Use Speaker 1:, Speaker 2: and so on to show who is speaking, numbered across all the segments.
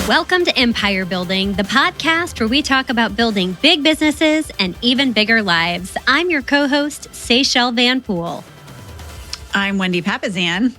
Speaker 1: Welcome to Empire Building, the podcast where we talk about building big businesses and even bigger lives. I'm your co-host, Seychelle Van Poel.
Speaker 2: I'm Wendy Papazan.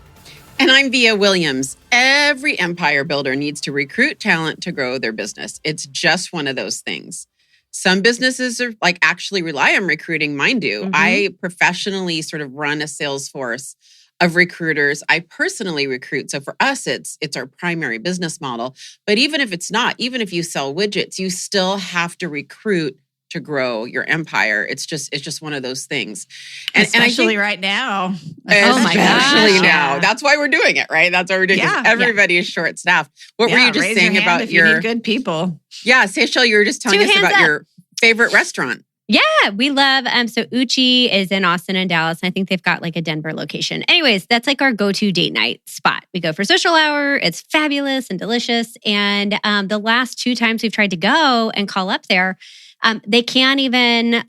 Speaker 3: And I'm Via Williams. Every empire builder needs to recruit talent to grow their business. It's just one of those things. Some businesses are actually rely on recruiting. Mine do. Mm-hmm. I professionally sort of run a sales force of recruiters. I personally recruit. So for us, it's our primary business model. But even if it's not, even if you sell widgets, you still have to recruit to grow your empire. It's just one of those things.
Speaker 2: Especially right now.
Speaker 1: Oh my gosh.
Speaker 3: Especially now. That's why we're doing it, right? That's why we're doing it.
Speaker 2: Yeah,
Speaker 3: Everybody is short staffed. What were you just saying about
Speaker 2: if you need good people?
Speaker 3: Yeah, Seychelle, you were just telling us about your favorite restaurant.
Speaker 1: Yeah, we love, so Uchi is in Austin and Dallas. And I think they've got a Denver location. Anyways, that's our go-to date night spot. We go for social hour. It's fabulous and delicious. And the last 2 times we've tried to go and call up there, they can't even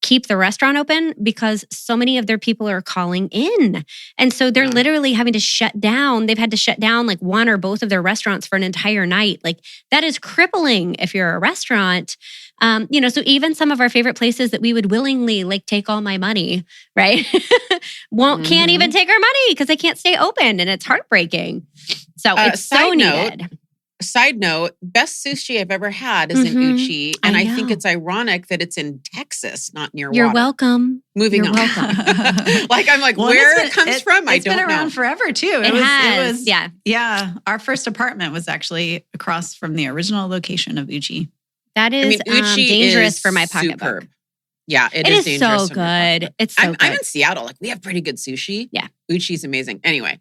Speaker 1: keep the restaurant open because so many of their people are calling in. And so they're literally having to shut down. They've had to shut down one or both of their restaurants for an entire night. That is crippling if you're a restaurant. So even some of our favorite places that we would willingly take all my money, right? Can't even take our money because they can't stay open, and it's heartbreaking. So it's so needed.
Speaker 3: Side note, best sushi I've ever had is in Uchi. And I think it's ironic that it's in Texas, not near
Speaker 1: You're
Speaker 3: water.
Speaker 1: welcome.
Speaker 3: Moving
Speaker 1: You're
Speaker 3: on.
Speaker 1: welcome.
Speaker 3: Where it comes from, I don't know.
Speaker 2: It's been around forever, too.
Speaker 1: It has.
Speaker 2: Yeah. Our first apartment was actually across from the original location of Uchi.
Speaker 1: That is
Speaker 3: Uchi
Speaker 1: dangerous
Speaker 3: is
Speaker 1: for my pocketbook.
Speaker 3: Superb. Yeah,
Speaker 1: it is
Speaker 3: dangerous.
Speaker 1: So good. It's so good.
Speaker 3: I'm in Seattle. We have pretty good sushi.
Speaker 1: Yeah.
Speaker 3: Uchi's amazing. Anyway,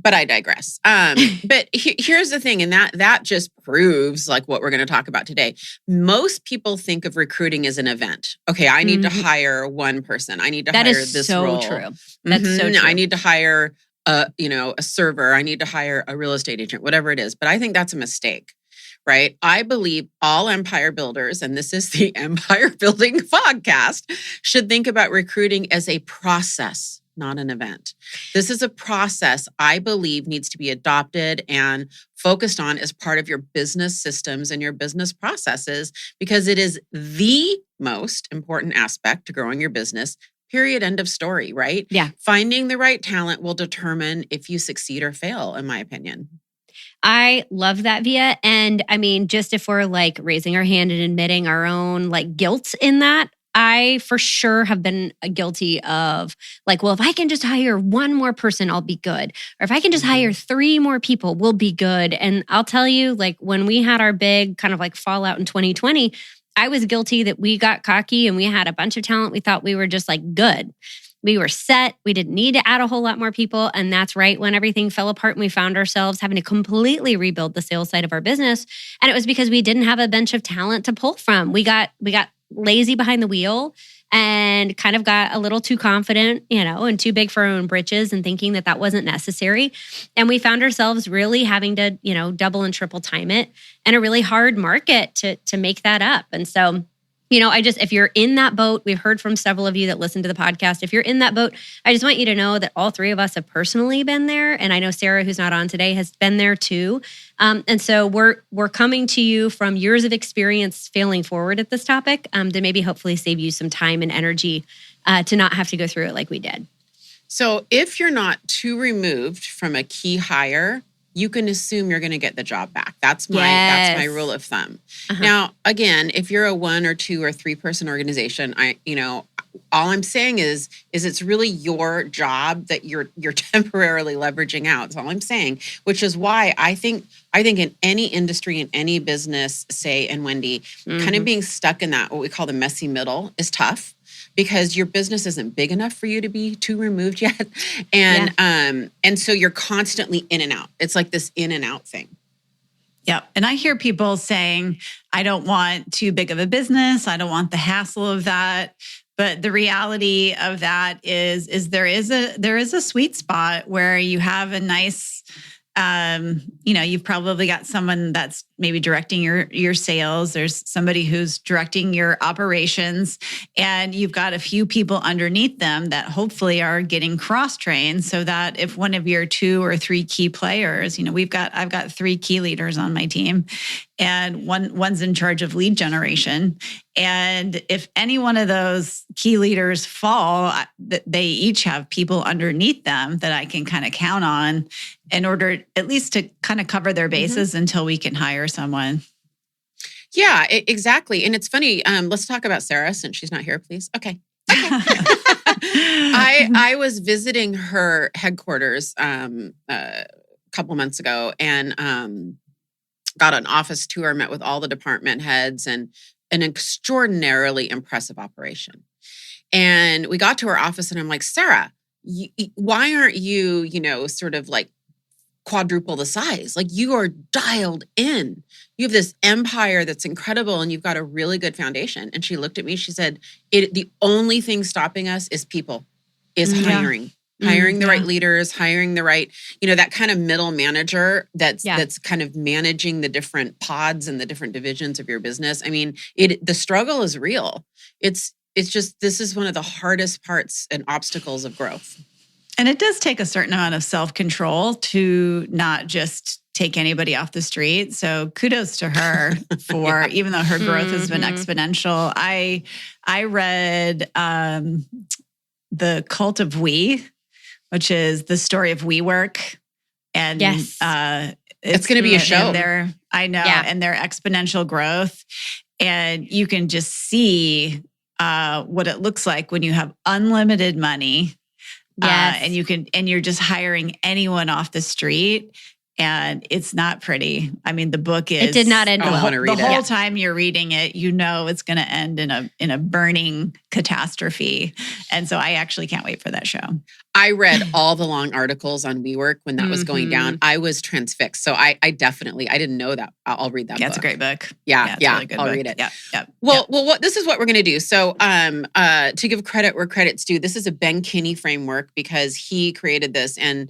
Speaker 3: but I digress. But here's the thing, and that just proves what we're going to talk about today. Most people think of recruiting as an event. Okay, I need to hire one person. I need to hire this role.
Speaker 1: That is so true. That's so true.
Speaker 3: I need to hire a server. I need to hire a real estate agent, whatever it is. But I think that's a mistake. Right? I believe all empire builders, and this is the Empire Building Podcast, should think about recruiting as a process, not an event. This is a process I believe needs to be adopted and focused on as part of your business systems and your business processes, because it is the most important aspect to growing your business. Period. End of story, right?
Speaker 1: Yeah.
Speaker 3: Finding the right talent will determine if you succeed or fail, in my opinion.
Speaker 1: I love that, Via. And just if we're raising our hand and admitting our own guilt in that, I for sure have been guilty of if I can just hire one more person, I'll be good. Or if I can just hire 3 more people, we'll be good. And I'll tell you, when we had our big kind of fallout in 2020, I was guilty that we got cocky and we had a bunch of talent. We thought we were just good. We were set. We didn't need to add a whole lot more people. And that's right when everything fell apart and we found ourselves having to completely rebuild the sales side of our business. And it was because we didn't have a bench of talent to pull from. We got lazy behind the wheel and kind of got a little too confident, and too big for our own britches and thinking that wasn't necessary. And we found ourselves really having to, double and triple time it in a really hard market to make that up. And so if you're in that boat, we've heard from several of you that listen to the podcast. If you're in that boat, I just want you to know that all 3 of us have personally been there. And I know Sarah, who's not on today, has been there too. And so we're coming to you from years of experience failing forward at this topic to maybe hopefully save you some time and energy to not have to go through it like we did.
Speaker 3: So if you're not too removed from a key hire, you can assume you're going to get the job back. That's my rule of thumb. Now, again, if you're a 1 or 2 or 3 person organization, all I'm saying is it's really your job that you're temporarily leveraging out. That's all I'm saying, which is why I think in any industry, in any business, say, and Wendy, kind of being stuck in that, what we call the messy middle, is tough. Because your business isn't big enough for you to be too removed yet. And so you're constantly in and out. It's this in and out thing.
Speaker 2: Yeah. And I hear people saying, I don't want too big of a business. I don't want the hassle of that. But the reality of that is there is a sweet spot where you have a nice, you've probably got someone that's maybe directing your sales. There's somebody who's directing your operations, and you've got a few people underneath them that hopefully are getting cross-trained so that if one of your 2 or 3 key players, I've got 3 key leaders on my team, and one's in charge of lead generation. And if any one of those key leaders fall, they each have people underneath them that I can kind of count on in order at least to kind of cover their bases until we can hire someone.
Speaker 3: Yeah, exactly. And it's funny. Let's talk about Sarah since she's not here, please. Okay. I was visiting her headquarters a couple months ago and got an office tour, met with all the department heads, and an extraordinarily impressive operation. And we got to her office and I'm like, Sarah, why aren't you, sort of like quadruple the size? Like, you are dialed in. You have this empire that's incredible and you've got a really good foundation. And she looked at me, she said, the only thing stopping us is people, is hiring. Hiring the right leaders, hiring the right, that kind of middle manager that's kind of managing the different pods and the different divisions of your business. I mean, the struggle is real. It's just, this is one of the hardest parts and obstacles of growth.
Speaker 2: And it does take a certain amount of self-control to not just take anybody off the street. So kudos to her for, even though her growth has been exponential. I read The Cult of We, which is the story of WeWork. And
Speaker 3: it's going to be a show.
Speaker 2: And their exponential growth. And you can just see what it looks like when you have unlimited money. And you're just hiring anyone off the street. And it's not pretty. I mean, the book is.
Speaker 1: It did not end well.
Speaker 2: The whole time you're reading it, it's going to end in a burning catastrophe. And so I actually can't wait for that show.
Speaker 3: I read all the long articles on WeWork when that was going down. I was transfixed. So I didn't know that. I'll read that book.
Speaker 2: Yeah, it's a great book.
Speaker 3: Yeah,
Speaker 2: it's a really good
Speaker 3: I'll
Speaker 2: book.
Speaker 3: read it.
Speaker 2: Yeah.
Speaker 3: Well, this is what we're going to do. So to give credit where credit's due, this is a Ben Kinney framework because he created this. And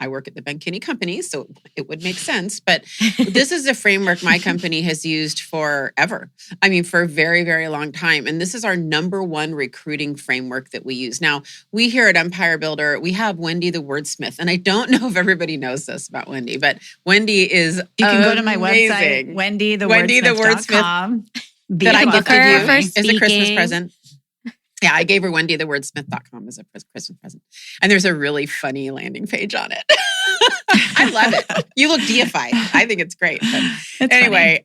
Speaker 3: I work at the Ben Kinney company, so it would make sense. But this is a framework my company has used forever. I mean, for a very, very long time. And this is our number one recruiting framework that we use. Now, we here at Empire Builder, we have Wendy the Wordsmith. And I don't know if everybody knows this about Wendy, but Wendy is
Speaker 2: You can go to my website, wendythewordsmith.com.
Speaker 3: That I gifted you as a Christmas present. Yeah, I gave her wendythewordsmith.com as a Christmas present. And there's a really funny landing page on it. I love it. You look deified. I think it's great. But anyway,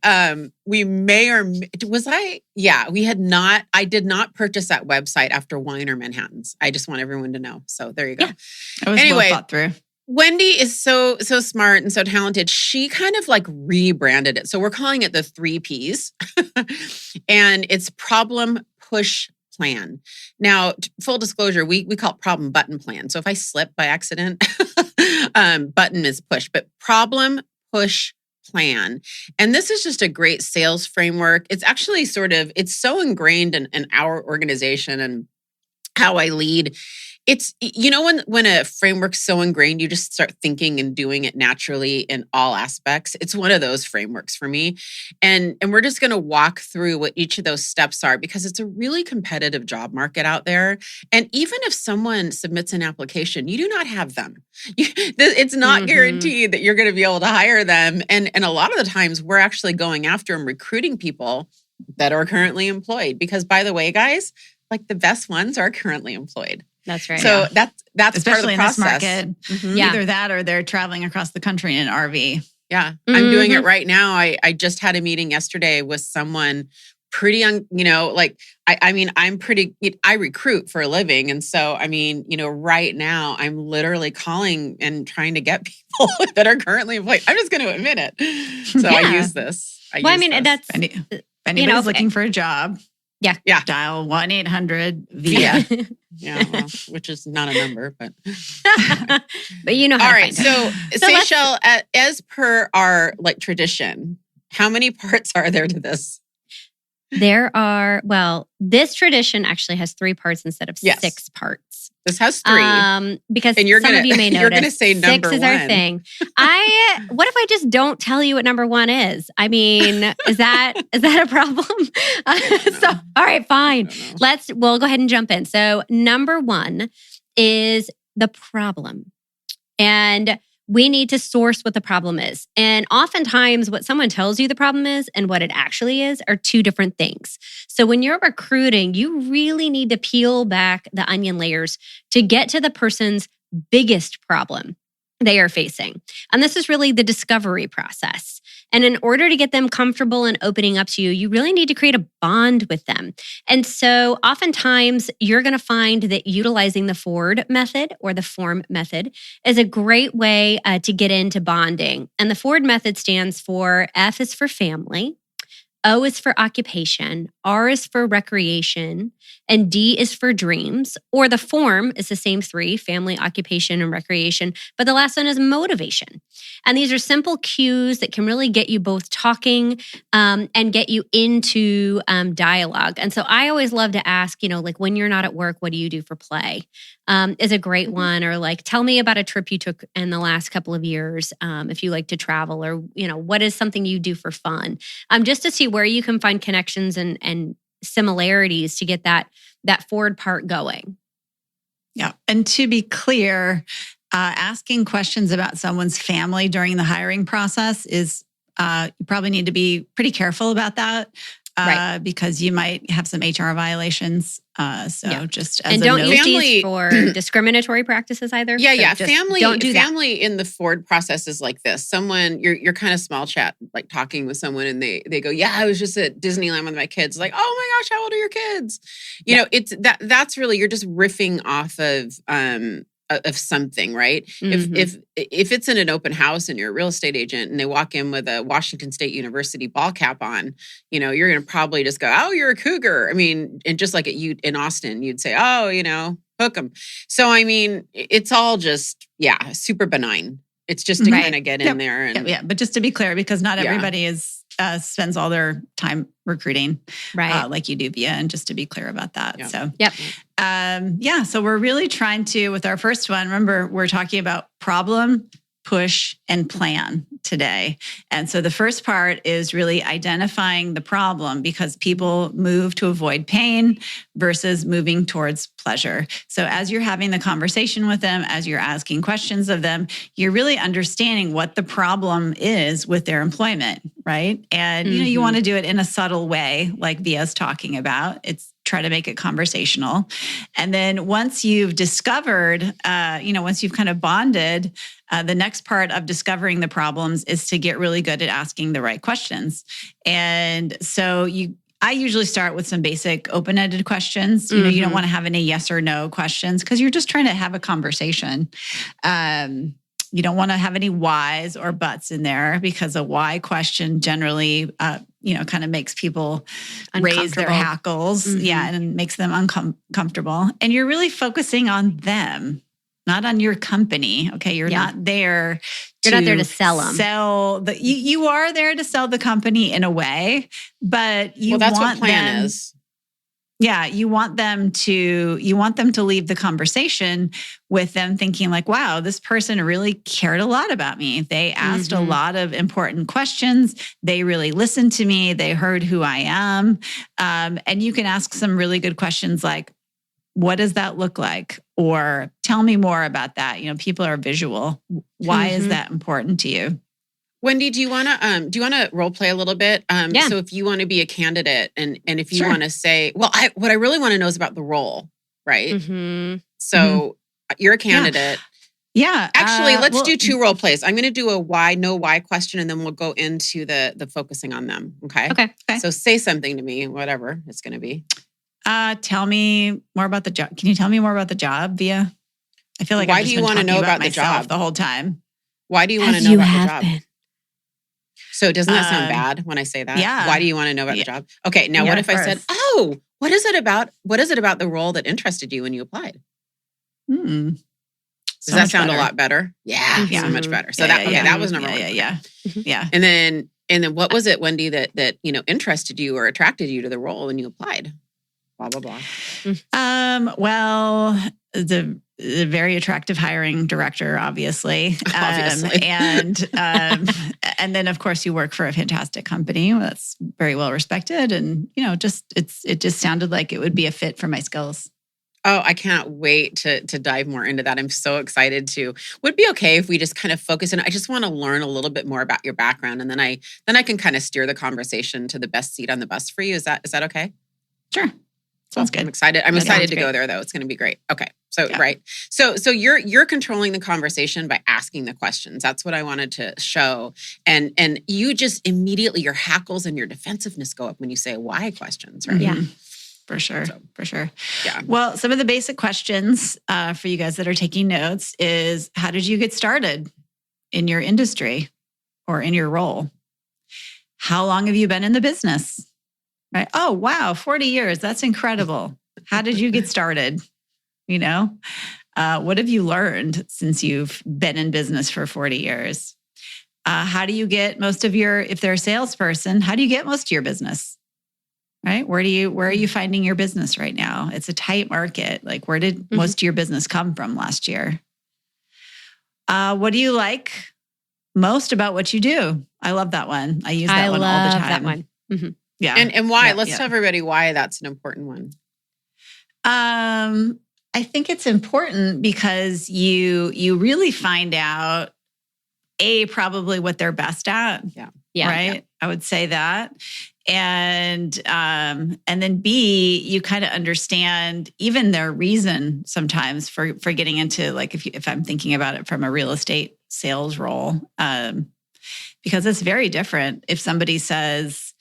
Speaker 3: we may or was I? Yeah, I did not purchase that website after Wine or Manhattans. I just want everyone to know. So there you go.
Speaker 2: Yeah. It was well thought through.
Speaker 3: Wendy is so smart and so talented. She kind of like rebranded it. So we're calling it the 3 Ps. And it's problem, push, plan. Now, full disclosure, we call it problem, button, plan. So if I slip by accident, button is push, but problem, push, plan. And this is just a great sales framework. It's actually it's so ingrained in our organization and how I lead. It's, when a framework's so ingrained, you just start thinking and doing it naturally in all aspects. It's one of those frameworks for me. And we're just going to walk through what each of those steps are because it's a really competitive job market out there. And even if someone submits an application, you do not have them. It's not guaranteed that you're going to be able to hire them. And a lot of the times we're actually going after and recruiting people that are currently employed. Because by the way, guys, like the best ones are currently employed.
Speaker 1: That's right.
Speaker 3: So that's
Speaker 2: especially
Speaker 3: part of the process.
Speaker 2: In this market. Either that or they're traveling across the country in an RV.
Speaker 3: Yeah, I'm doing it right now. I just had a meeting yesterday with someone pretty young, I recruit for a living. And so, right now I'm literally calling and trying to get people that are currently employed. I'm just going to admit it. So I use this.
Speaker 2: That's, if anybody's looking for a job.
Speaker 1: Yeah.
Speaker 2: Dial 1-800-VIA.
Speaker 3: Yeah, which is not a number, but.
Speaker 1: But you know how
Speaker 3: All
Speaker 1: to
Speaker 3: right. So Seychelle, as per our tradition, how many parts are there to this?
Speaker 1: There are, this tradition actually has 3 parts instead of 6 parts.
Speaker 3: This has 3.
Speaker 1: Because
Speaker 3: and
Speaker 1: some of you may notice
Speaker 3: you're going to say number
Speaker 1: 6 is
Speaker 3: 1.
Speaker 1: our thing. What if I just don't tell you what number 1 is? I mean, is that a problem? So, all right, fine. We'll go ahead and jump in. So number 1 is the problem. And we need to source what the problem is. And oftentimes what someone tells you the problem is and what it actually is are 2 different things. So when you're recruiting, you really need to peel back the onion layers to get to the person's biggest problem they are facing. And this is really the discovery process. And in order to get them comfortable and opening up to you, you really need to create a bond with them. And so oftentimes you're going to find that utilizing the Ford method or the FORM method is a great way to get into bonding. And the Ford method stands for F is for family, O is for occupation, R is for recreation, and D is for dreams. Or the FORM is the same 3, family, occupation, and recreation, but the last one is motivation. And these are simple cues that can really get you both talking and get you into dialogue. And so I always love to ask, like when you're not at work, what do you do for play? Is a great one. Or like, tell me about a trip you took in the last couple of years, if you like to travel, or, what is something you do for fun? Just to see where you can find connections and similarities to get that forward part going.
Speaker 2: Yeah. And to be clear, asking questions about someone's family during the hiring process is, you probably need to be pretty careful about that. Right. Because you might have some HR violations. Just as
Speaker 1: and
Speaker 2: a
Speaker 1: don't
Speaker 2: note.
Speaker 1: use these for discriminatory practices either.
Speaker 3: Yeah.
Speaker 1: So
Speaker 3: Family in the Ford process is like this. Someone you're kind of small chat, like talking with someone, and they go, "Yeah, I was just at Disneyland with my kids." Like, "Oh my gosh, how old are your kids?" It's that's really, you're just riffing off of something, right?
Speaker 1: Mm-hmm.
Speaker 3: If it's in an open house and you're a real estate agent and they walk in with a Washington State University ball cap on, you're going to probably just go, "Oh, you're a cougar." I mean, and just like in Austin, you'd say, "Oh, hook 'em." So, I mean, it's all just, super benign. It's just to kind of get in there. And
Speaker 2: But just to be clear, because not everybody spends all their time recruiting,
Speaker 1: right?
Speaker 2: Like you do, Via, and just to be clear about that.
Speaker 1: Yeah.
Speaker 2: So, so we're really trying to, with our first one, remember, we're talking about problem, push, and plan today. And so the first part is really identifying the problem, because people move to avoid pain versus moving towards pleasure. So as you're having the conversation with them, as you're asking questions of them, you're really understanding what the problem is with their employment, right? And you want to do it in a subtle way, like Via's talking about. It's try to make it conversational. And then once you've discovered, once you've kind of bonded, the next part of discovering the problems is to get really good at asking the right questions. And so I usually start with some basic open-ended questions. You don't want to have any yes or no questions because you're just trying to have a conversation. You don't want to have any whys or buts in there, because a why question generally, kind of makes people raise their hackles. Yeah, and makes them uncomfortable. And you're really focusing on them, not on your company. Okay, you're not there.
Speaker 1: You're not there to sell them.
Speaker 2: You are there to sell the company in a way, but
Speaker 3: that's what plan is.
Speaker 2: Yeah, you want them to leave the conversation with them thinking like, wow, this person really cared a lot about me. They asked a lot of important questions. They really listened to me. They heard who I am. And you can ask some really good questions like, what does that look like? Or tell me more about that. People are visual. Why is that important to you?
Speaker 3: Wendy, do you want to role play a little bit? So if you want to be a candidate and if you want to say, well, what I really want to know is about the role, right? So you're a candidate.
Speaker 2: Yeah.
Speaker 3: Actually, let's do 2 role plays. I'm going to do a no why question, and then we'll go into the focusing on them. Okay. So say something to me, whatever it's going to be.
Speaker 2: Tell me more about the job. Can you tell me more about the job, Via? I feel like
Speaker 3: why do you want to know about the job
Speaker 2: the whole time?
Speaker 3: Why do you want to know about the job? So doesn't that sound bad when I say that?
Speaker 2: Yeah.
Speaker 3: Why do you want to know about the job? Okay. Now, what if I said, "Oh, what is it about the role that interested you when you applied?" Does that sound a lot better? Yeah, so much better. So that was number 1.
Speaker 2: Yeah.
Speaker 3: And then what was it, Wendy, that interested you or attracted you to the role when you applied? Blah, blah, blah.
Speaker 2: Well, the very attractive hiring director, obviously.
Speaker 3: Obviously.
Speaker 2: And then of course you work for a fantastic company that's very well respected. And, it just sounded like it would be a fit for my skills.
Speaker 3: Oh, I can't wait to dive more into that. I'm so excited to. Would it be okay if we just kind of focus in? I just want to learn a little bit more about your background, and then I can kind of steer the conversation to the best seat on the bus for you. Is that okay?
Speaker 2: Sure. Sounds good.
Speaker 3: I'm excited. I'm excited to go there, though. It's going to be great. Okay. So, right. So you're controlling the conversation by asking the questions. That's what I wanted to show. And you just immediately, your hackles and your defensiveness go up when you say why questions, right?
Speaker 2: Yeah. For sure. For sure.
Speaker 3: Yeah.
Speaker 2: Well, some of the basic questions for you guys that are taking notes is, how did you get started in your industry or in your role? How long have you been in the business? Right? Oh, wow. 40 years. That's incredible. How did you get started? What have you learned since you've been in business for 40 years? How do you get if they're a salesperson, how do you get most of your business? Right? Where are you finding your business right now? It's a tight market. Like, where did most of your business come from last year? What do you like most about what you do? I love that one. I use that one all the time.
Speaker 1: That one. Mm-hmm.
Speaker 3: Yeah. And why? Let's tell everybody why that's an important one.
Speaker 2: I think it's important because you really find out probably what they're best at.
Speaker 1: Yeah.
Speaker 2: Right.
Speaker 1: Yeah.
Speaker 2: I would say that. And then B, you kind of understand even their reason sometimes for getting into, like, if I'm thinking about it from a real estate sales role, because it's very different. If somebody says,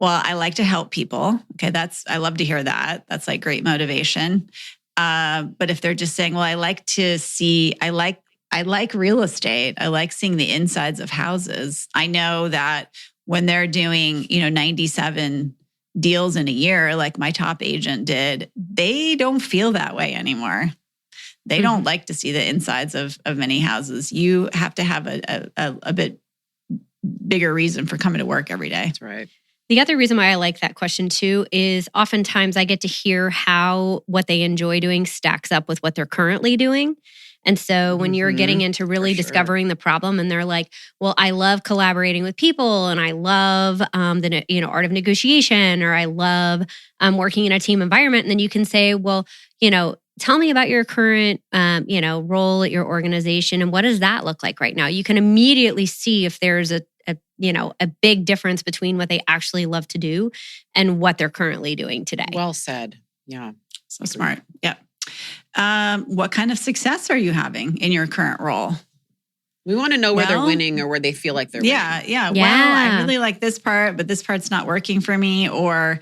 Speaker 2: well, I like to help people. Okay. I love to hear that. That's like great motivation. But if they're just saying, well, I like real estate. I like seeing the insides of houses. I know that when they're doing, 97 deals in a year, like my top agent did, they don't feel that way anymore. They don't like to see the insides of many houses. You have to have a bit bigger reason for coming to work every day.
Speaker 3: That's right.
Speaker 1: The other reason why I like that question too is oftentimes I get to hear how what they enjoy doing stacks up with what they're currently doing. And so when you're getting into really discovering the problem, and they're like, well, I love collaborating with people, and I love the art of negotiation, or I love working in a team environment. And then you can say, well, tell me about your current role at your organization, and what does that look like right now? You can immediately see if there's a big difference between what they actually love to do and what they're currently doing today.
Speaker 3: Well said. Yeah.
Speaker 2: So smart. Yeah. What kind of success are you having in your current role?
Speaker 3: We want to know where they're winning or where they feel like they're winning.
Speaker 2: Yeah. Well, I really like this part, but this part's not working for me. Or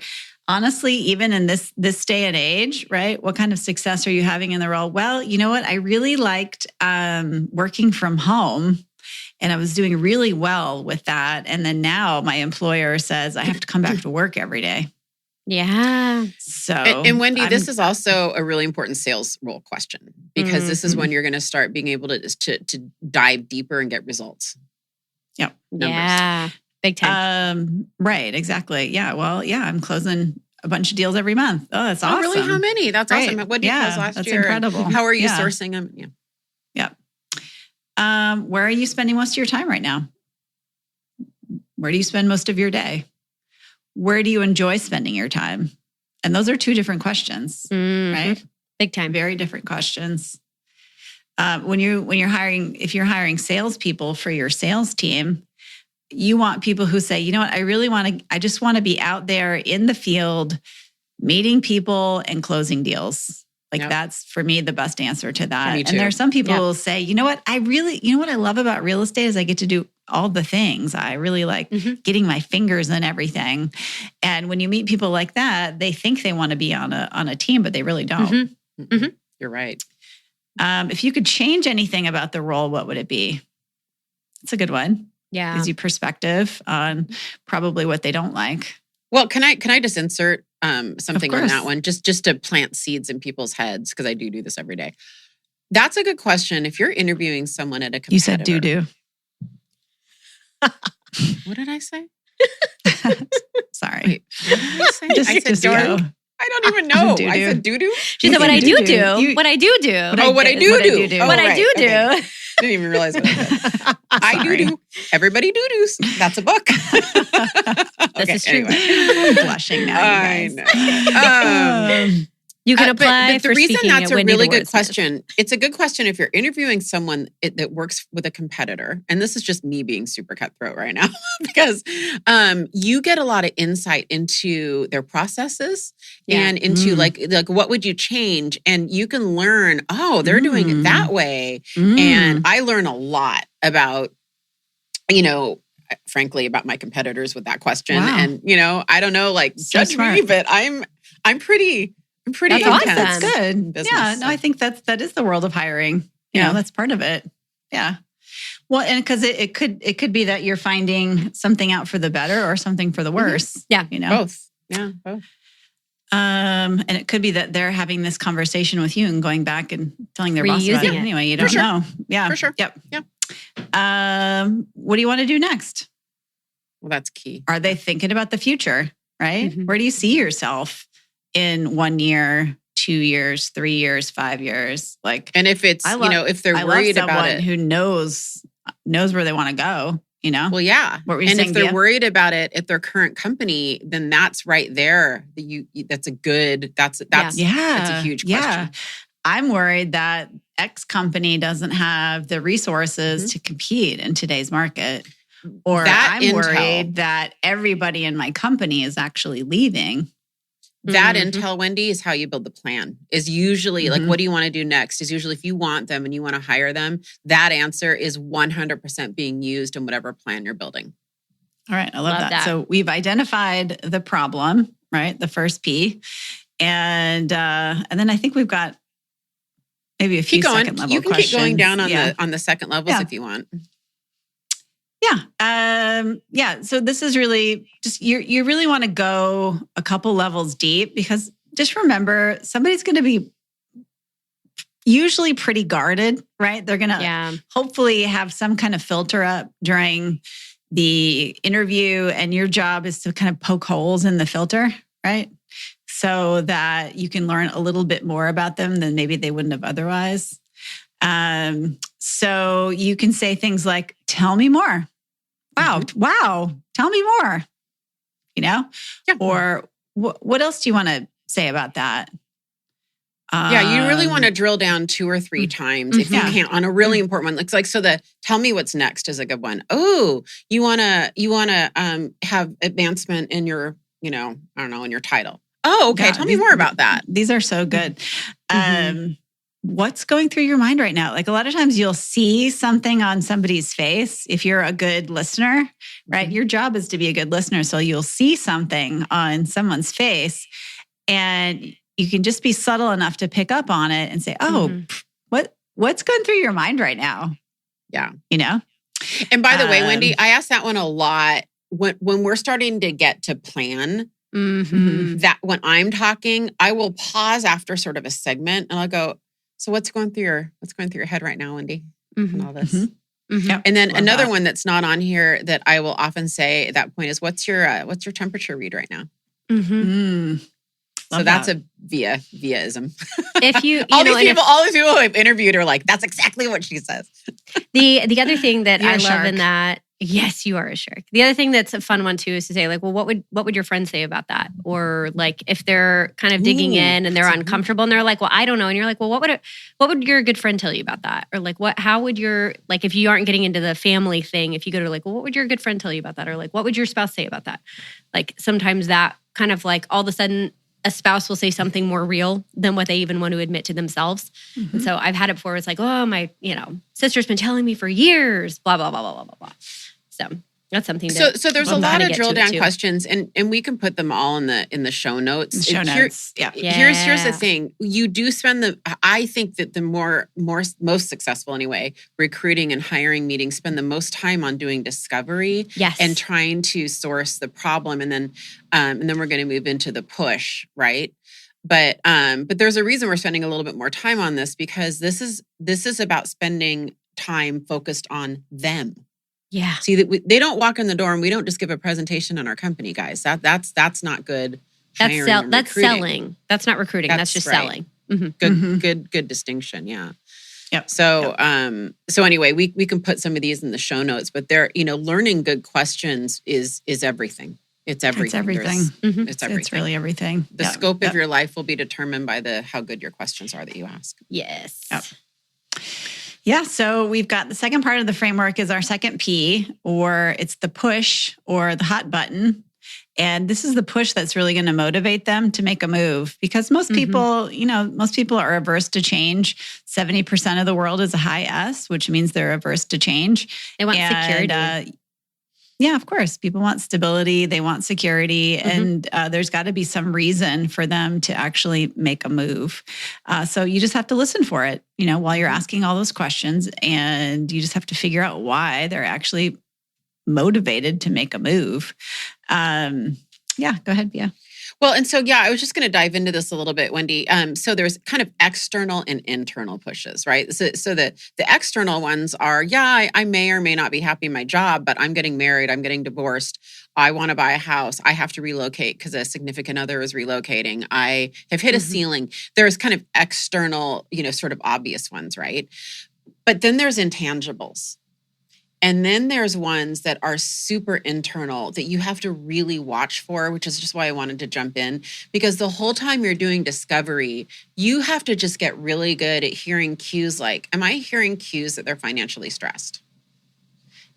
Speaker 2: honestly, even in this day and age, right? What kind of success are you having in the role? Well, you know what? I really liked working from home, and I was doing really well with that. And then now my employer says I have to come back to work every day.
Speaker 1: Yeah.
Speaker 2: So,
Speaker 3: and Wendy, this is also a really important sales role question, because this is when you're going to start being able to dive deeper and get results.
Speaker 2: Yep.
Speaker 3: Numbers.
Speaker 1: Yeah. Big time.
Speaker 2: Right. Exactly. Yeah. Well, yeah, I'm closing a bunch of deals every month. Oh, that's awesome.
Speaker 3: Oh, really? How many? That's awesome. What did you close last
Speaker 2: that's
Speaker 3: year?
Speaker 2: Incredible.
Speaker 3: How are you sourcing them? Yeah.
Speaker 2: Where are you spending most of your time right now? Where do you spend most of your day? Where do you enjoy spending your time? And those are two different questions, right?
Speaker 1: Big time.
Speaker 2: Very different questions. When you're hiring, if you're hiring salespeople for your sales team, you want people who say, you know what, I just want to be out there in the field, meeting people and closing deals. Like that's for me the best answer to that. And there are some people who will say, you know what I love about real estate is I get to do all the things. I really like getting my fingers in everything. And when you meet people like that, they think they want to be on a team, but they really don't.
Speaker 3: You're right.
Speaker 2: If you could change anything about the role, what would it be? It's a good one.
Speaker 1: Yeah.
Speaker 2: Gives you perspective on probably what they don't like.
Speaker 3: Well, can I just insert something on that one, just to plant seeds in people's heads, because I do this every day. That's a good question. If you're interviewing someone at a competitor.
Speaker 2: You said do.
Speaker 3: What did I say?
Speaker 2: Sorry.
Speaker 3: Wait, what did I say?
Speaker 2: I said
Speaker 3: go. I don't even know. I said doo-doo.
Speaker 1: She said, what I do. What I do.
Speaker 3: What I do.
Speaker 1: What I do.
Speaker 3: Okay. Didn't even realize what I said. I do. Everybody doo-doos. That's a book.
Speaker 1: This is true.
Speaker 2: Anyway. I'm blushing now, you guys.
Speaker 3: I know.
Speaker 1: You can apply
Speaker 3: but
Speaker 1: for
Speaker 3: the reason
Speaker 1: speaking
Speaker 3: that's
Speaker 1: at
Speaker 3: a
Speaker 1: Wendy
Speaker 3: really
Speaker 1: the
Speaker 3: good
Speaker 1: Wordsmith.
Speaker 3: question. It's a good question if you're interviewing someone that works with a competitor. And this is just me being super cutthroat right now because you get a lot of insight into their processes and into like what would you change? And you can learn, they're doing it that way. And I learn a lot about, frankly, about my competitors with that question. Wow. And, I don't know, like judge me, but I'm pretty
Speaker 1: That's
Speaker 3: intense.
Speaker 1: awesome.
Speaker 2: That's good.
Speaker 3: Business,
Speaker 2: yeah, no, I think that is the world of hiring. You know, that's part of it. Yeah. Well, and because it could be that you're finding something out for the better or something for the worse.
Speaker 1: Yeah.
Speaker 3: Both. Yeah, both.
Speaker 2: And it could be that they're having this conversation with you and going back and telling their boss about it anyway. You don't know. Yeah.
Speaker 3: For sure.
Speaker 2: Yep.
Speaker 3: Yeah.
Speaker 2: What do you want to do next?
Speaker 3: Well, that's key.
Speaker 2: Are they thinking about the future, right?
Speaker 1: Mm-hmm.
Speaker 2: Where do you see yourself in 1 year, 2 years, 3 years, 5 years?
Speaker 3: And if it's, if they're worried about it,
Speaker 2: who knows where they want to go,
Speaker 3: Well, yeah.
Speaker 2: What were you
Speaker 3: saying, if they're
Speaker 2: Via?
Speaker 3: worried about it at their current company, then that's right there. That's a huge question.
Speaker 2: Yeah. I'm worried that X company doesn't have the resources to compete in today's market. Or I'm worried that everybody in my company is actually leaving.
Speaker 3: That intel, Wendy, is how you build the plan. Is usually like, what do you want to do next? Is usually if you want them and you want to hire them, that answer is 100% being used in whatever plan you're building.
Speaker 2: All right. I love that. So we've identified the problem, right? The first P. And then I think we've got maybe a few second level questions.
Speaker 3: You can keep going down on the second levels if you want.
Speaker 2: Yeah. So this is really just, you really want to go a couple levels deep because just remember, somebody's going to be usually pretty guarded, right? They're going to hopefully have some kind of filter up during the interview, and your job is to kind of poke holes in the filter, right? So that you can learn a little bit more about them than maybe they wouldn't have otherwise. So you can say things like, tell me more. Wow. Tell me more, or what else do you want to say about that?
Speaker 3: You really want to drill down 2 or 3 times if you can on a really important one. It's like, so the tell me what's next is a good one. Oh, you want to have advancement in your, in your title. Oh, okay. Tell me more about that.
Speaker 2: These are so good. What's going through your mind right now? Like a lot of times you'll see something on somebody's face. If you're a good listener, right? Your job is to be a good listener. So you'll see something on someone's face and you can just be subtle enough to pick up on it and say, what's going through your mind right now?
Speaker 3: Yeah.
Speaker 2: And
Speaker 3: by the way, Wendy, I ask that one a lot when we're starting to get to plan. That when I'm talking, I will pause after sort of a segment and I'll go, so what's going through your head right now, Wendy? And all this. And then another one that's not on here that I will often say at that point is, what's your temperature read right now? So that's a Via-ism.
Speaker 1: If you,
Speaker 3: all these people who I've interviewed are like, that's exactly what she says.
Speaker 1: The other thing that
Speaker 2: You're
Speaker 1: I
Speaker 2: a
Speaker 1: love
Speaker 2: shark.
Speaker 1: in that, yes, you are a shark. The other thing that's a fun one too is to say like, well, what would your friends say about that? Or like if they're kind of digging in and they're uncomfortable and they're like, well, I don't know. And you're like, well, what would your good friend tell you about that? Or like, how would your, like, if you aren't getting into the family thing, if you go to like, well, what would your good friend tell you about that? Or like, what would your spouse say about that? Like sometimes that kind of like all of a sudden a spouse will say something more real than what they even want to admit to themselves. And so I've had it before. It's like, oh, my, sister's been telling me for years, blah, blah, blah, blah, blah, blah, blah. So that's something.
Speaker 3: So there's a lot of drill down questions, and we can put them all in the show notes.
Speaker 2: Here's
Speaker 3: the thing: you do spend I think that the most successful anyway, recruiting and hiring meetings spend the most time on doing discovery, and trying to source the problem, and then we're going to move into the push, right? But there's a reason we're spending a little bit more time on this, because this is about spending time focused on them.
Speaker 1: Yeah.
Speaker 3: See, that they don't walk in the door and we don't just give a presentation on our company, guys. That's not good hiring and
Speaker 1: That's
Speaker 3: recruiting.
Speaker 1: selling. That's not recruiting. That's just
Speaker 3: right.
Speaker 1: selling.
Speaker 3: Good distinction. Yeah.
Speaker 2: Yep.
Speaker 3: So, so anyway, we can put some of these in the show notes, but learning good questions is everything. It's everything.
Speaker 2: It's everything.
Speaker 3: It's everything.
Speaker 2: It's really everything.
Speaker 3: The scope of your life will be determined by how good your questions are that you ask.
Speaker 1: Yes.
Speaker 2: Yep. Yeah. So we've got the second part of the framework is our second P, or it's the push or the hot button. And this is the push that's really going to motivate them to make a move, because most people, most people are averse to change. 70% of the world is a high S, which means they're averse to change.
Speaker 1: They want security.
Speaker 2: Yeah, of course. People want stability. They want security. And there's got to be some reason for them to actually make a move. So you just have to listen for it, while you're asking all those questions. And you just have to figure out why they're actually motivated to make a move. Yeah, go ahead, Bia.
Speaker 3: Well, and so, I was just going to dive into this a little bit, Wendy. So there's kind of external and internal pushes, right? So the external ones are, I may or may not be happy in my job, but I'm getting married, I'm getting divorced, I want to buy a house, I have to relocate because a significant other is relocating, I have hit a ceiling. There's kind of external, sort of obvious ones, right? But then there's intangibles. And then there's ones that are super internal that you have to really watch for, which is just why I wanted to jump in. Because the whole time you're doing discovery, you have to just get really good at hearing cues like, am I hearing cues that they're financially stressed?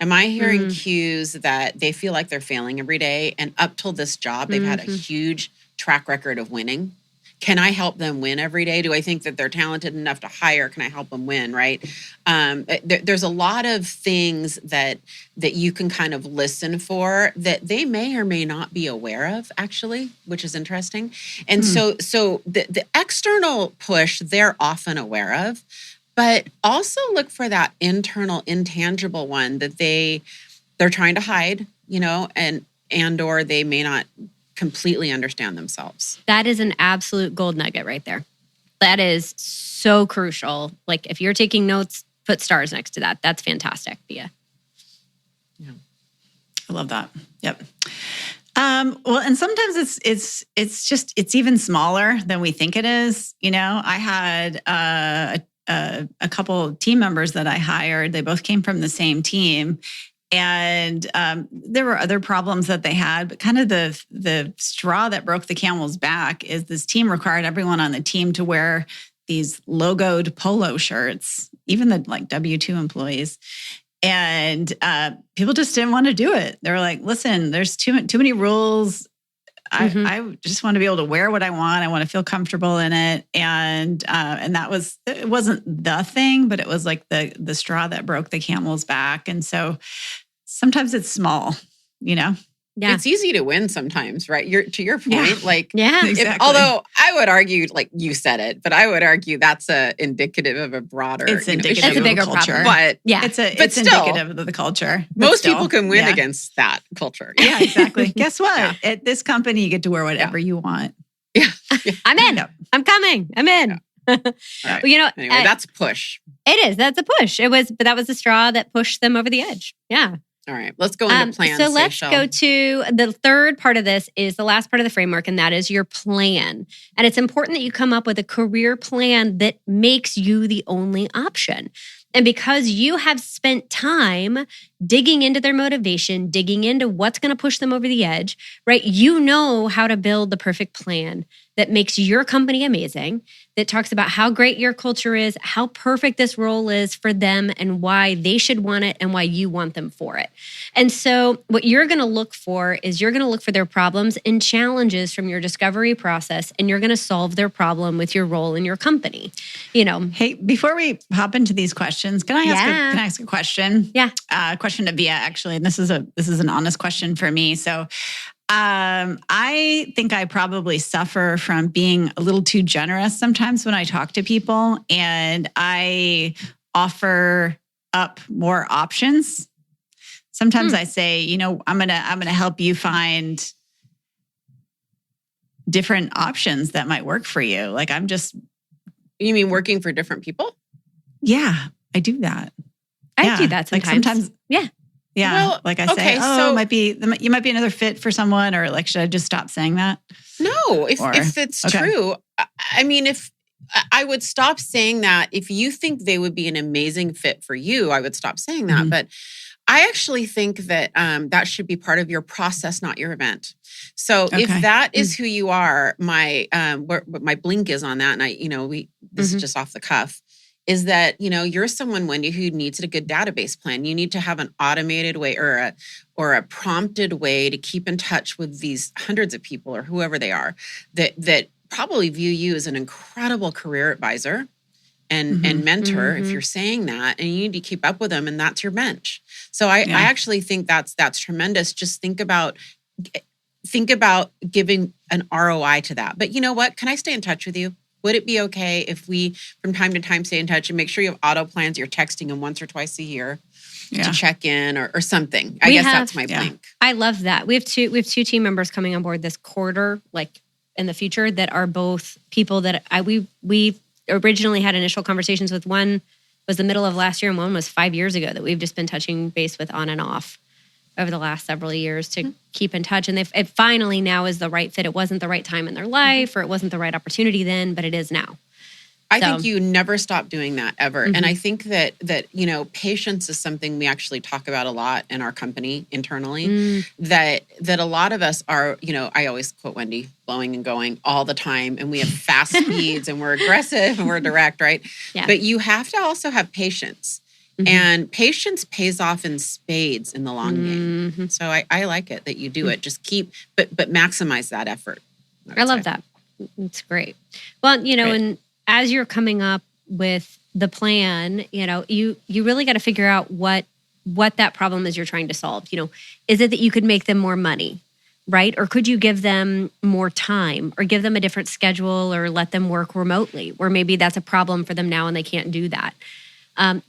Speaker 3: Am I hearing cues that they feel like they're failing every day? And up till this job, they've had a huge track record of winning. Can I help them win every day? Do I think that they're talented enough to hire? Can I help them win, right? There's a lot of things that you can kind of listen for that they may or may not be aware of, actually, which is interesting. And so the external push, they're often aware of, but also look for that internal, intangible one that they're trying to hide, and or they may not completely understand themselves.
Speaker 1: That is an absolute gold nugget right there. That is so crucial. Like if you're taking notes, put stars next to that. That's fantastic, Bia.
Speaker 2: Yeah, I love that. Yep. Well, and sometimes it's even smaller than we think it is. I had a couple team members that I hired. They both came from the same team. And there were other problems that they had, but kind of the straw that broke the camel's back is this team required everyone on the team to wear these logoed polo shirts, even the W-2 employees. And people just didn't want to do it. They were like, listen, there's too many rules. I just want to be able to wear what I want. I want to feel comfortable in it. And it wasn't the thing, but it was like the straw that broke the camel's back. And so sometimes it's small,
Speaker 1: Yeah.
Speaker 3: It's easy to win sometimes, right? To your point,
Speaker 2: exactly.
Speaker 3: Although I would argue, like you said it, but I would argue that's indicative of a broader.
Speaker 2: It's indicative
Speaker 1: it's a bigger
Speaker 2: of the culture,
Speaker 1: problem.
Speaker 3: But
Speaker 2: it's
Speaker 3: still,
Speaker 2: indicative of the culture.
Speaker 3: Most people can win against that culture.
Speaker 2: Yeah, exactly. Guess what? At this company, you get to wear whatever you want.
Speaker 3: Yeah.
Speaker 1: I'm in.
Speaker 2: Yep.
Speaker 1: I'm coming. I'm in.
Speaker 3: Right.
Speaker 1: Well,
Speaker 3: anyway, that's push.
Speaker 1: It is. That's a push. But that was the straw that pushed them over the edge. Yeah.
Speaker 3: All right, let's go into plans.
Speaker 1: So let's go to the third part of this is the last part of the framework, and that is your plan. And it's important that you come up with a career plan that makes you the only option. And because you have spent time digging into their motivation, digging into what's going to push them over the edge, right? You know how to build the perfect plan that makes your company amazing, that talks about how great your culture is, how perfect this role is for them, and why they should want it and why you want them for it. And so what you're going to look for is you're going to look for their problems and challenges from your discovery process, and you're going to solve their problem with your role in your company.
Speaker 2: Hey, before we hop into these questions, can I ask a question?
Speaker 1: Yeah.
Speaker 2: Question to Bia, actually, and this is an honest question for me. So I think I probably suffer from being a little too generous sometimes when I talk to people, and I offer up more options. Sometimes I say, I'm gonna help you find different options that might work for you. Like
Speaker 3: You mean working for different people?
Speaker 2: Yeah, I do that.
Speaker 1: I do that sometimes.
Speaker 2: Like sometimes,
Speaker 1: yeah.
Speaker 2: Yeah.
Speaker 3: Well,
Speaker 2: like I say,
Speaker 3: okay,
Speaker 2: you might be another fit for someone, or like, should I just stop saying that?
Speaker 3: No, if it's true, I mean, if I would stop saying that, if you think they would be an amazing fit for you, I would stop saying that. But I actually think that that should be part of your process, not your event. So if that is who you are, my blink is on that, and this is just off the cuff, is that, you're someone, Wendy, who needs a good database plan. You need to have an automated way or a prompted way to keep in touch with these hundreds of people or whoever they are that probably view you as an incredible career advisor and mentor, if you're saying that, and you need to keep up with them, and that's your bench. So I actually think that's tremendous. Just think about giving an ROI to that. But you know what? Can I stay in touch with you? Would it be okay if we, from time to time, stay in touch and make sure you have auto plans? You're texting them once or twice a year to check in or something. I guess that's my blink.
Speaker 1: I love that. We have two team members coming on board this quarter, like in the future, that are both people that we originally had initial conversations with. One was the middle of last year, and one was 5 years ago, that we've just been touching base with on and off over the last several years to keep in touch. And it finally now is the right fit. It wasn't the right time in their life, or it wasn't the right opportunity then, but it is now.
Speaker 3: I think you never stop doing that ever. And I think that patience is something we actually talk about a lot in our company internally, that a lot of us are, I always quote Wendy, blowing and going all the time. And we have fast speeds, and we're aggressive, and we're direct, right? Yeah. But you have to also have patience. And patience pays off in spades in the long game. So I like it that you do it. Just but maximize that effort.
Speaker 1: I love that. It's great. Well, and as you're coming up with the plan, you really got to figure out what that problem is you're trying to solve. Is it that you could make them more money, right? Or could you give them more time, or give them a different schedule, or let them work remotely, or maybe that's a problem for them now and they can't do that.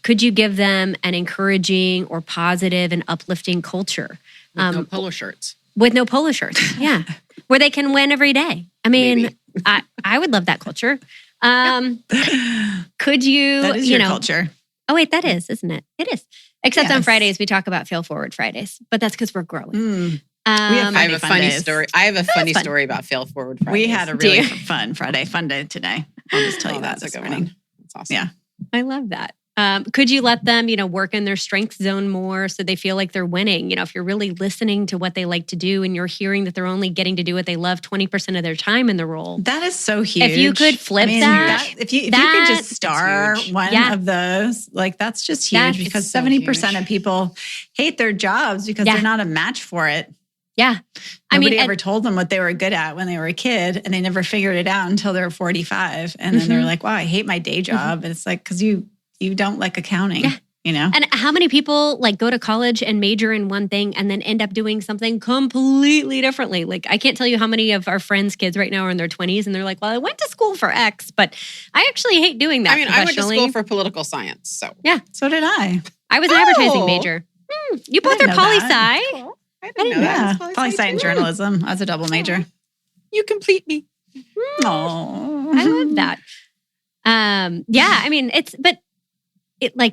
Speaker 1: Could you give them an encouraging or positive and uplifting culture?
Speaker 3: With no polo shirts.
Speaker 1: With no polo shirts, yeah. Where they can win every day. I mean, I would love that culture. Could you...
Speaker 2: That is your culture.
Speaker 1: Oh, wait, that is, isn't it? It is. Except on Fridays, we talk about Fail Forward Fridays. But that's because we're growing.
Speaker 3: I have a funny story. I have a funny story about Fail Forward Fridays.
Speaker 2: We had a really fun day today. I'll just tell you that
Speaker 3: that's a good
Speaker 2: morning.
Speaker 3: one. That's awesome.
Speaker 2: Yeah.
Speaker 1: I love that. Could you let them, work in their strength zone more so they feel like they're winning? If you're really listening to what they like to do, and you're hearing that they're only getting to do what they love 20% of their time in the role.
Speaker 2: That is so huge.
Speaker 1: If you could flip that.
Speaker 2: If you could just star one of those, like, that's just huge, because 70% of people hate their jobs because they're not a match for it.
Speaker 1: Yeah.
Speaker 2: Nobody ever told them what they were good at when they were a kid, and they never figured it out until they were 45. And then they're like, wow, I hate my day job. And it's like, because you don't like accounting, And
Speaker 1: how many people go to college and major in one thing and then end up doing something completely differently? Like, I can't tell you how many of our friends' kids right now are in their 20s, and they're like, well, I went to school for X, but I actually hate doing that.
Speaker 3: I went to school for political science. So
Speaker 1: yeah.
Speaker 2: So did I.
Speaker 1: I was an advertising major. You both are poli-sci.
Speaker 3: Cool. I didn't know that.
Speaker 2: Poli-sci and journalism. I was a double major.
Speaker 3: You complete me.
Speaker 2: Oh,
Speaker 1: I love that.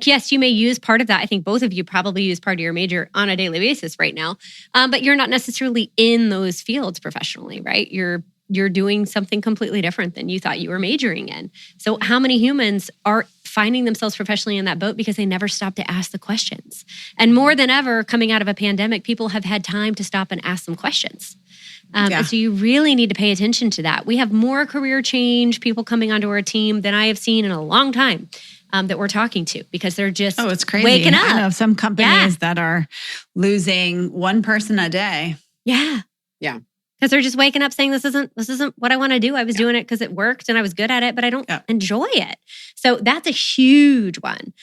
Speaker 1: Yes, you may use part of that. I think both of you probably use part of your major on a daily basis right now. But you're not necessarily in those fields professionally, right? You're doing something completely different than you thought you were majoring in. So how many humans are finding themselves professionally in that boat because they never stopped to ask the questions? And more than ever, coming out of a pandemic, people have had time to stop and ask some questions. And so you really need to pay attention to that. We have more career change people coming onto our team than I have seen in a long time. That we're talking to, because they're just
Speaker 2: it's crazy.
Speaker 1: Waking up.
Speaker 2: I know some companies that are losing one person a day.
Speaker 1: Yeah. Because they're just waking up saying, this isn't what I want to do. I was doing it because it worked and I was good at it, but I don't enjoy it. So that's a huge one.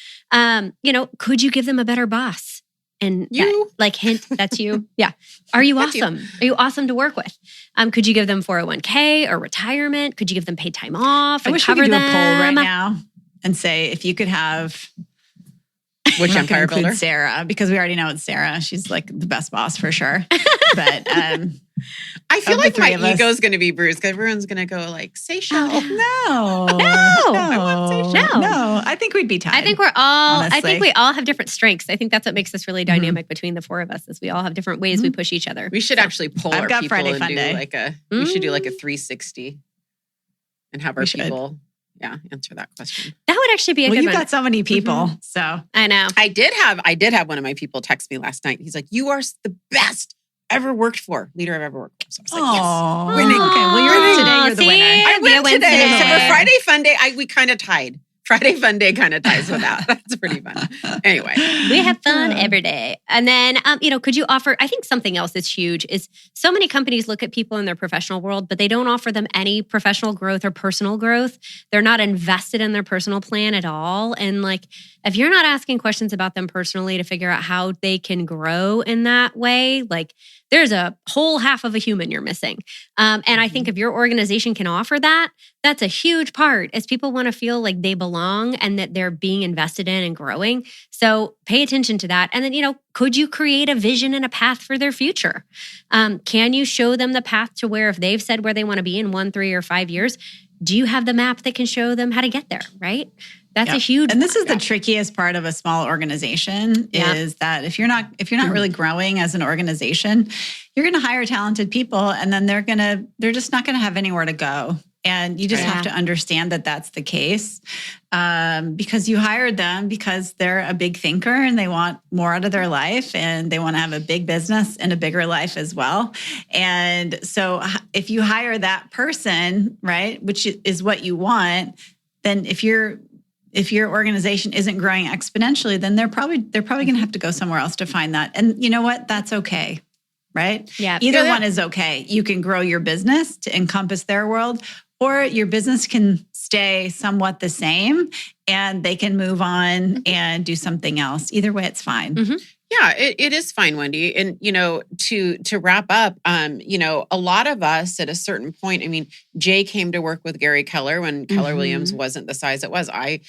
Speaker 1: Could you give them a better boss? And hint, that's you. Yeah. Are you awesome? Are you awesome to work with? Could you give them 401k or retirement? Could you give them paid time off?
Speaker 2: I wish we could do a poll right now and say, if you could have,
Speaker 3: which empire builder?
Speaker 2: Sarah, because we already know it's Sarah. She's like the best boss for sure. But
Speaker 3: I feel like my ego is going to be bruised because everyone's going to go like, Seychelles.
Speaker 2: No. I think we'd be tied.
Speaker 1: I think I think we all have different strengths. I think that's what makes us really dynamic between the four of us is we all have different ways we push each other.
Speaker 3: We should actually pull our people
Speaker 2: Friday
Speaker 3: and
Speaker 2: Fun
Speaker 3: do
Speaker 2: Day.
Speaker 3: like we should do like a 360 and have our people answer that question.
Speaker 1: That would actually be a good one.
Speaker 2: You've got so many people, so.
Speaker 1: I know.
Speaker 3: I did have one of my people text me last night. He's like, "You are the best ever worked for, leader I've ever worked for." So I was like, yes, winning.
Speaker 2: Okay, well, you're the winner.
Speaker 3: I win today. So for Friday Fun Day, we kind of tied. Friday Fun Day kind of ties with that. That's pretty fun. Anyway.
Speaker 1: We have fun every day. And then, could you offer, I think something else that's huge is so many companies look at people in their professional world, but they don't offer them any professional growth or personal growth. They're not invested in their personal plan at all. And like, if you're not asking questions about them personally to figure out how they can grow in that way, like there's a whole half of a human you're missing. And I think if your organization can offer that, that's a huge part as people want to feel like they belong and that they're being invested in and growing. So pay attention to that. And then, could you create a vision and a path for their future? Can you show them the path to where if they've said where they want to be in 1, 3, or 5 years, do you have the map that can show them how to get there, right? That's a huge
Speaker 2: And this is the trickiest part of a small organization is that if you're not really growing as an organization, you're going to hire talented people and then they're just not going to have anywhere to go. And you just have to understand that that's the case because you hired them because they're a big thinker and they want more out of their life and they want to have a big business and a bigger life as well. And so if you hire that person, right, which is what you want, then if your organization isn't growing exponentially, then they're probably going to have to go somewhere else to find that. And you know what? That's okay. Right?
Speaker 1: Yeah.
Speaker 2: Either one is okay. You can grow your business to encompass their world, or your business can stay somewhat the same and they can move on and do something else. Either way, it's fine.
Speaker 3: Yeah, it is fine, Wendy. And, to wrap up, a lot of us at a certain point, Jay came to work with Gary Keller when Keller Williams wasn't the size it was. I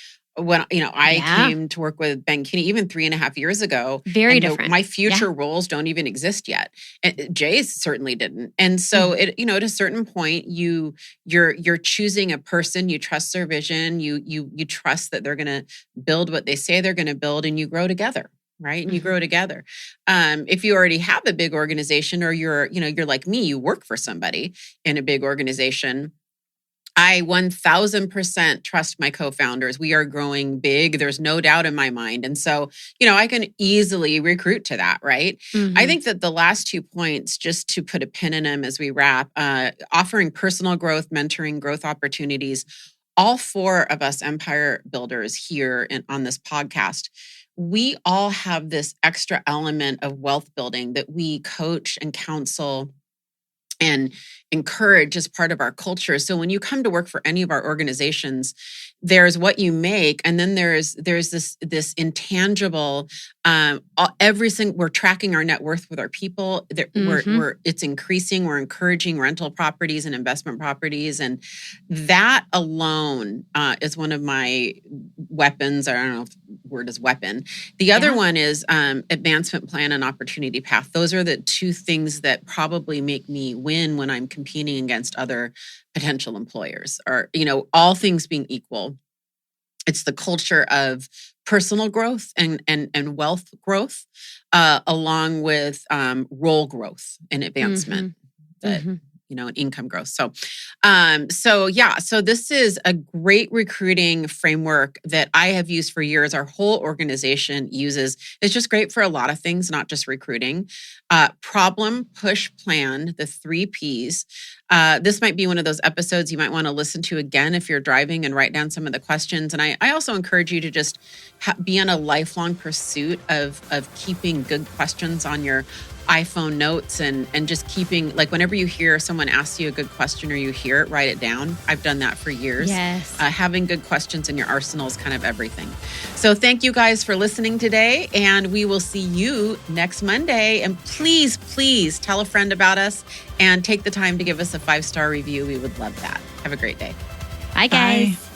Speaker 3: came to work with Ben Kinney even 3.5 years ago.
Speaker 1: Very different.
Speaker 3: My future roles don't even exist yet. And Jay's certainly didn't. And so at a certain point, you're choosing a person, you trust their vision, you trust that they're going to build what they say they're going to build, and you grow together. Right. And you grow together. If you already have a big organization or you're like me, you work for somebody in a big organization, I 1000% trust my co-founders. We are growing big. There's no doubt in my mind. And so, I can easily recruit to that, right? I think that the last 2 points, just to put a pin in them as we wrap, offering personal growth, mentoring, growth opportunities, all 4 of us empire builders here on this podcast, we all have this extra element of wealth building that we coach and counsel and encourage as part of our culture. So when you come to work for any of our organizations, there's what you make, and then there's this intangible. We're tracking our net worth with our people. It's increasing. We're encouraging rental properties and investment properties, and that alone is one of my weapons. I don't know if the word is weapon. The other one is advancement plan and opportunity path. Those are the 2 things that probably make me win when I'm competing against other potential employers, or, all things being equal. It's the culture of personal growth and wealth growth, along with role growth and advancement, and income growth. So this is a great recruiting framework that I have used for years. Our whole organization uses. It's just great for a lot of things, not just recruiting. Problem, push, plan, the 3 Ps. This might be one of those episodes you might want to listen to again if you're driving and write down some of the questions. And I also encourage you to just be on a lifelong pursuit of keeping good questions on your iPhone notes and just keeping, like, whenever you hear someone ask you a good question or you hear it, write it down. I've done that for years.
Speaker 1: Yes.
Speaker 3: Having good questions in your arsenal is kind of everything. So thank you guys for listening today, and we will see you next Monday. And please, please tell a friend about us and take the time to give us a 5-star review. We would love that. Have a great day.
Speaker 1: Bye, guys.
Speaker 2: Bye.